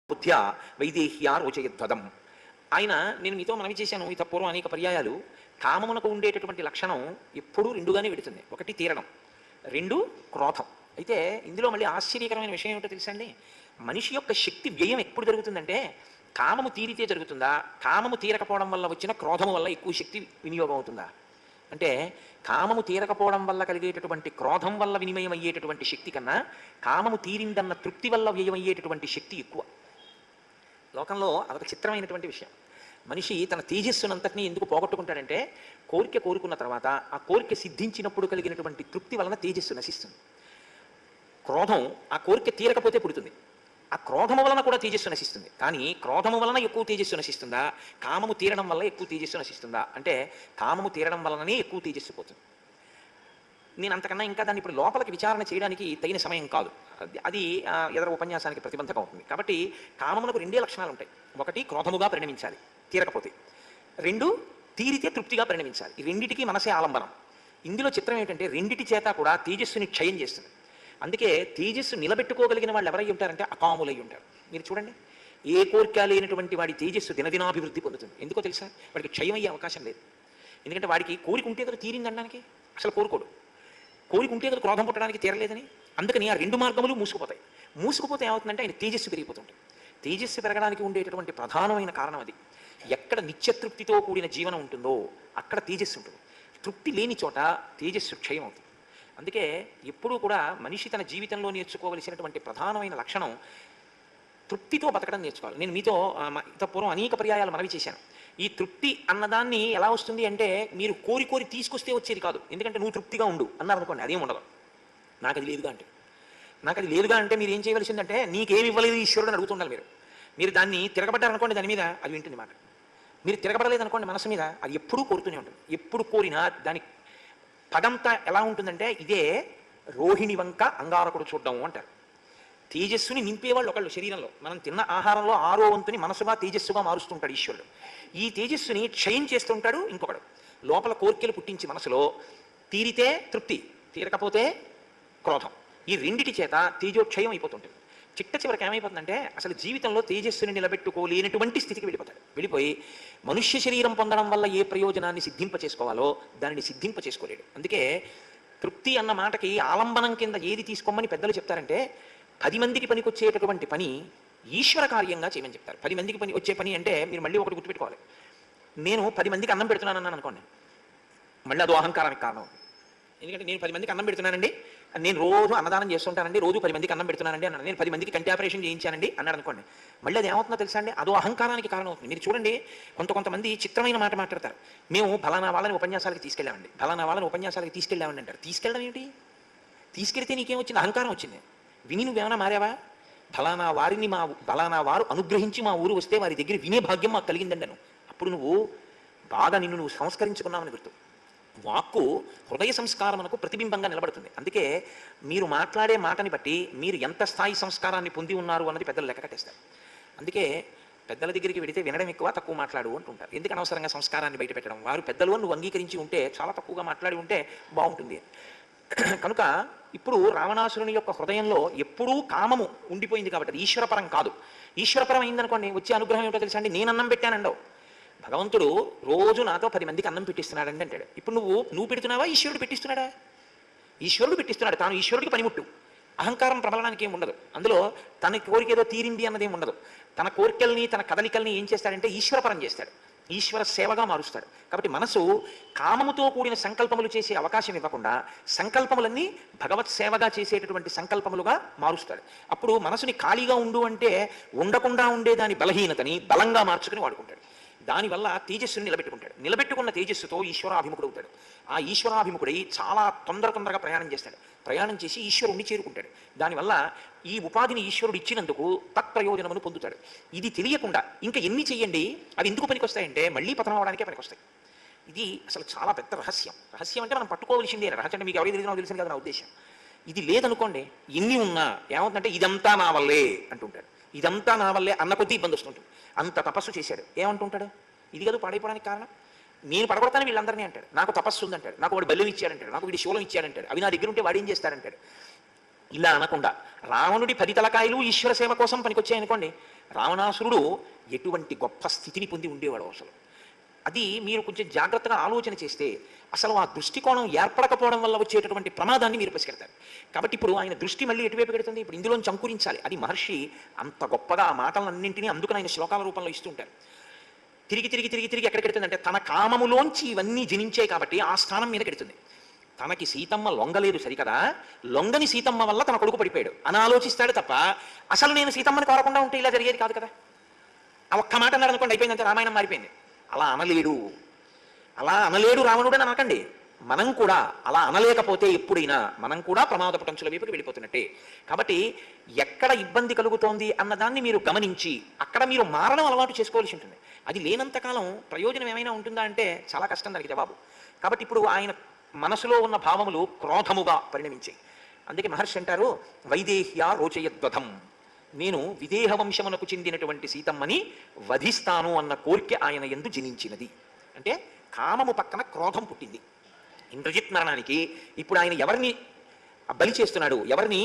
బుద్ధ్యా వైదేహ్యా రోచయధ్వదం. ఆయన నేను మీతో మనవి చేశాను ఇత పూర్వం అనేక పర్యాయాలు. కామమునకు ఉండేటటువంటి లక్షణం ఎప్పుడూ రెండుగానే పెడుతుంది. ఒకటి తీరడం, రెండు క్రోధం. అయితే ఇందులో మళ్ళీ ఆశ్చర్యకరమైన విషయం ఏమిటో తెలుసా అండి? మనిషి యొక్క శక్తి వ్యయం ఎప్పుడు జరుగుతుందంటే కామము తీరితే జరుగుతుందా, కామము తీరకపోవడం వల్ల వచ్చిన క్రోధము వల్ల ఎక్కువ శక్తి వినియోగం అవుతుందా? అంటే కామము తీరకపోవడం వల్ల కలిగేటటువంటి క్రోధం వల్ల వినిమయం అయ్యేటటువంటి శక్తి కన్నా కామము తీరిందన్న తృప్తి వల్ల వ్యయమయ్యేటటువంటి శక్తి ఎక్కువ. లోకంలో అదొక చిత్రమైనటువంటి విషయం. మనిషి తన తేజస్సునంతటినీ ఎందుకు పోగొట్టుకుంటాడంటే కోరిక కోరుకున్న తర్వాత ఆ కోరిక సిద్ధించినప్పుడు కలిగినటువంటి తృప్తి వలన తేజస్సు నశిస్తుంది. క్రోధం ఆ కోరిక తీరకపోతే పుడుతుంది. ఆ క్రోధము వలన కూడా తేజస్సు నశిస్తుంది. కానీ క్రోధము వలన ఎక్కువ తేజస్సు నశిస్తుందా, కామము తీరడం వల్ల ఎక్కువ తేజస్సు నశిస్తుందా అంటే కామము తీరడం వలననే ఎక్కువ తేజస్సు పోతుంది. నేను అంతకన్నా ఇంకా దాన్ని ఇప్పుడు లోపలికి విచారణ చేయడానికి తగిన సమయం కాదు. అది ఎదర ఉపన్యాసానికి ప్రతిబంధకం అవుతుంది. కాబట్టి కామమునకు రెండే లక్షణాలు ఉంటాయి. ఒకటి క్రోధముగా పరిణమించాలి తీరకపోతే, రెండు తీరితే తృప్తిగా పరిణమించాలి. ఈ రెండిటికి మనసే ఆలంబనం. ఇందులో చిత్రం ఏంటంటే రెండిటి చేత కూడా తేజస్సుని క్షయం చేస్తుంది. అందుకే తేజస్సు నిలబెట్టుకోగలిగిన వాళ్ళు ఎవరై ఉంటారంటే అకాములై ఉంటారు. మీరు చూడండి, ఏ కోరిక లేనటువంటి వాడి తేజస్సు దినదినాభివృద్ధి పొందుతుంది. ఎందుకో తెలుసా? వాడికి క్షయం అయ్యే అవకాశం లేదు. ఎందుకంటే వాడికి కోరిక ఉంటే కదా తీరిందనడానికి, అసలు కోరుకోడు. కోరిక ఉంటే కదా క్రోధం పుట్టడానికి తీరలేదని. అందుకని ఆ రెండు మార్గములు మూసుకుపోతాయి. మూసుకుపోతే ఏమవుతుందంటే ఆయన తేజస్సు పెరిగిపోతుంటుంది. తేజస్సు పెరగడానికి ఉండేటటువంటి ప్రధానమైన కారణం అది. ఎక్కడ నిత్యతృప్తితో కూడిన జీవనం ఉంటుందో అక్కడ తేజస్సు ఉంటుంది. తృప్తి లేని చోట తేజస్సు క్షయం అవుతుంది. అందుకే ఎప్పుడూ కూడా మనిషి తన జీవితంలో నేర్చుకోవలసినటువంటి ప్రధానమైన లక్షణం తృప్తితో బతకడం నేర్చుకోవాలి. నేను మీతో పూర్వం అనేక పర్యాయాలు మనవి చేశాను. ఈ తృప్తి అన్నదాన్ని ఎలా వస్తుంది అంటే మీరు కోరి కోరి తీసుకొస్తే వచ్చేది కాదు. ఎందుకంటే నువ్వు తృప్తిగా ఉండు అన్నారు అనుకోండి, అదేం ఉండదు. నాకు అది లేదుగా అంటే మీరు ఏం చేయవలసిందంటే నీకేమి ఇవ్వలేదు ఈశ్వరుడు అని అడుగుతుండాలి. మీరు దాన్ని తిరగబడ్డారనుకోండి, దాని మీద అది వింటుంది మాట. మీరు తిరగబడలేదనుకోండి మనసు మీద, అది ఎప్పుడూ కోరుతూనే ఉంటుంది. ఎప్పుడు కోరినా దాని పగంతా ఎలా ఉంటుందంటే ఇదే రోహిణి వంక అంగారకుడు చూడడం అంటారు. తేజస్సుని నింపేవాళ్ళు ఒకళ్ళు శరీరంలో. మనం తిన్న ఆహారంలో 6వ వంతుని మనసుగా తేజస్సుగా మారుస్తుంటాడు ఈశ్వరుడు. ఈ తేజస్సుని క్షయం చేస్తుంటాడు ఇంకొకడు. లోపల కోరికలు పుట్టించి మనసులో తీరితే తృప్తి, తీరకపోతే క్రోధం, ఈ రెండిటి చేత తేజోక్షయం అయిపోతుంటుంది. చిట్ట చివరికి ఏమైపోతుందంటే అసలు జీవితంలో తేజస్సుని నిలబెట్టుకోలేనటువంటి స్థితికి వెళ్ళిపోయి మనుష్య శరీరం పొందడం వల్ల ఏ ప్రయోజనాన్ని సిద్ధింపచేసుకోవాలో దానిని సిద్ధింపచేసుకోలేడు. అందుకే తృప్తి అన్న మాటకి ఆలంబనం కింద ఏది తీసుకోమని పెద్దలు చెప్తారంటే 10 మందికి పనికొచ్చేటటువంటి పని ఈశ్వర కార్యంగా చేయమని చెప్తారు. 10 మందికి పని వచ్చే పని అంటే మీరు మళ్ళీ ఒకటి గుర్తుపెట్టుకోవాలి. నేను 10 మందికి అన్నం పెడుతున్నానన్నాను అనుకోండి, మళ్ళీ అదో అహంకారానికి కారణం. ఎందుకంటే నేను 10 మందికి అన్నం పెడుతున్నానండి, నేను రోజు అన్నదానం చేస్తుంటానండి, రోజు 10 మందికి అన్నం పెడుతున్నానండి అన్నాను. నేను 10 మందికి కంటి ఆపరేషన్ చేయించానండి అన్నాడు అనుకోండి, మళ్ళీ అది ఏమవుతుందో తెలుసా అండి? అదో అహంకారానికి కారణం అవుతుంది. మీరు చూడండి, కొంతమంది చిత్రమైన మాట మాట్లాడతారు. మేము ఫలానా వాళ్ళని ఉపన్యాసాలకి తీసుకెళ్ళామండి అంటారు. తీసుకెళ్ళడం ఏమిటి? తీసుకెళ్తే నీకేం వచ్చింది? అహంకారం వచ్చింది. విని నువ్వేమైనా మారావా? ఫలానా వారు అనుగ్రహించి మా ఊరు వస్తే వారి దగ్గర వినే భాగ్యం మాకు కలిగిందండి అను. అప్పుడు నువ్వు బాగా నువ్వు సంస్కరించుకున్నావని గుర్తు. వాక్కు హృదయ సంస్కారమునకు ప్రతిబింబంగా నిలబడుతుంది. అందుకే మీరు మాట్లాడే మాటని బట్టి మీరు ఎంత స్థాయి సంస్కారాన్ని పొంది ఉన్నారు అన్నది పెద్దలు లెక్క కట్టేస్తారు. అందుకే పెద్దల దగ్గరికి వెడితే వినడం ఎక్కువ, తక్కువ మాట్లాడు అంటుంటారు. ఎందుకు అనవసరంగా సంస్కారాన్ని బయట పెట్టడం? వారు పెద్దలు నువ్వు అంగీకరించి ఉంటే, చాలా తక్కువగా మాట్లాడి ఉంటే బాగుంటుంది. కనుక ఇప్పుడు రావణాసురుని యొక్క హృదయంలో ఎప్పుడూ కామము ఉండిపోయింది కాబట్టి అది ఈశ్వరపరం కాదు. ఈశ్వరపరం అయిందనుకోండి, వచ్చే అనుగ్రహం ఏమిటో తెలుసా అండి? నేను అన్నం పెట్టానండవు. భగవంతుడు రోజు నాతో 10 మందికి అన్నం పెట్టిస్తున్నాడండి అంటాడు. ఇప్పుడు నువ్వు పెడుతున్నావా, ఈశ్వరుడు పెట్టిస్తున్నాడా? ఈశ్వరుడు పెట్టిస్తున్నాడు. తాను ఈశ్వరుడికి పనిముట్టు. అహంకారం ప్రబలడానికి ఏమి ఉండదు. అందులో తన కోరిక ఏదో తీరింది అన్నదేం ఉండదు. తన కోరికల్ని తన కదలికల్ని ఏం చేస్తాడంటే ఈశ్వరపరం చేస్తాడు, ఈశ్వర సేవగా మారుస్తాడు. కాబట్టి మనసు కామముతో కూడిన సంకల్పములు చేసే అవకాశం ఇవ్వకుండా సంకల్పములన్నీ భగవత్ సేవగా చేసేటటువంటి సంకల్పములుగా మారుస్తాడు. అప్పుడు మనసుని ఖాళీగా ఉండు అంటే ఉండకుండా ఉండే దాని బలహీనతని బలంగా మార్చుకుని వాడుకుంటాడు. దానివల్ల తేజస్సుని నిలబెట్టుకున్న తేజస్సుతో ఈశ్వరాభిముఖుడు అవుతాడు. ఆ ఈశ్వరాభిముఖుడై చాలా తొందరగా ప్రయాణం చేసి ఈశ్వరుణ్ణి చేరుకుంటాడు. దానివల్ల ఈ ఉపాధిని ఈశ్వరుడు ఇచ్చినందుకు తత్ప్రయోజనమును పొందుతాడు. ఇది తెలియకుండా ఇంకా ఎన్ని చెయ్యండి, అవి ఎందుకు పనికొస్తాయంటే మళ్ళీ పతనం అవడానికే పనికొస్తాయి. ఇది అసలు చాలా పెద్ద రహస్యం. అంటే మనం పట్టుకోవలసిందే. రహస్యం అంటే మీకు ఎవరికి తెలిసినా తెలిసింది కదా నా ఉద్దేశం. ఇది లేదనుకోండి, ఎన్ని ఉన్నా ఏమవుతుందంటే ఇదంతా నా వల్లే అంటుంటాడు. ఇదంతా నా వల్లే అన్న కొద్దీ ఇబ్బంది వస్తుంటుంది. అంత తపస్సు చేశాడు, ఏమంటుంటాడు? ఇది కదా పాడైపోవడానికి కారణం. నేను పడగొడతాను వీళ్ళందరినీ అంటాడు. నాకు తపస్సు ఉందంటాడు. నాకు వాడు బల్యం ఇచ్చాడంటాడు. నాకు వీడి శూలం ఇచ్చాడంటాడు. అవి నా దగ్గర ఉంటే వాడు ఏం చేస్తాడంటాడు. ఇలా అనకుండా రావణుడి 10 తలకాయలు ఈశ్వర సేవ కోసం పనికొచ్చాయనుకోండి, రావణాసురుడు ఎటువంటి గొప్ప స్థితిని పొంది ఉండేవాడు అసలు. అది మీరు కొంచెం జాగ్రత్తగా ఆలోచన చేస్తే అసలు ఆ దృష్టికోణం ఏర్పడకపోవడం వల్ల వచ్చేటటువంటి ప్రమాదాన్ని మీరు పసిగడతారు. కాబట్టి ఇప్పుడు ఆయన దృష్టి మళ్ళీ ఎటువైపు పెడుతుంది? ఇప్పుడు ఇందులోంచి అంకురించాలి. అది మహర్షి అంత గొప్పగా ఆ మాటలన్నింటినీ అందుకని ఆయన శ్లోకాల రూపంలో ఇస్తూ ఉంటారు. తిరిగి తిరిగి తిరిగి తిరిగి ఎక్కడికి వెడుతుందంటే తన కామములోంచి ఇవన్నీ జనించాయి కాబట్టి ఆ స్థానం మీద పెడుతుంది. తనకి సీతమ్మ లొంగలేదు సరికదా, లొంగని సీతమ్మ వల్ల తన కొడుకు పడిపోయాడు అని ఆలోచిస్తాడు తప్ప అసలు నేను సీతమ్మని కోరకుండా ఉంటే ఇలా జరిగేది కాదు కదా. ఆ ఒక్క మాట అన్నాడు అనుకోండి, అయిపోయిందంటే రామాయణం మారిపోయింది. అలా అనలేడు రావణుడు అని అనకండి. మనం కూడా అలా అనలేకపోతే ఎప్పుడైనా మనం కూడా ప్రమాద పటంచుల వైపుకి వెళ్ళిపోతున్నట్టే. కాబట్టి ఎక్కడ ఇబ్బంది కలుగుతోంది అన్నదాన్ని మీరు గమనించి అక్కడ మీరు మారడం అలవాటు చేసుకోవాల్సి ఉంటుంది. అది లేనంతకాలం ప్రయోజనం ఏమైనా ఉంటుందా అంటే చాలా కష్టం దానికి జవాబు. కాబట్టి ఇప్పుడు ఆయన మనసులో ఉన్న భావములు క్రోధముగా పరిణమించాయి. అందుకే మహర్షి అంటారు, వైదేహ్య రోచయద్వధం, నేను విదేహ వంశమునకు చెందినటువంటి సీతమ్మని వధిస్తాను అన్న కోరిక ఆయన యందు జనించినది. అంటే కామము పక్కన క్రోధం పుట్టింది. ఇంద్రజిత్ మరణానికి ఇప్పుడు ఆయన ఎవరిని బలి చేస్తున్నాడు, ఎవరిని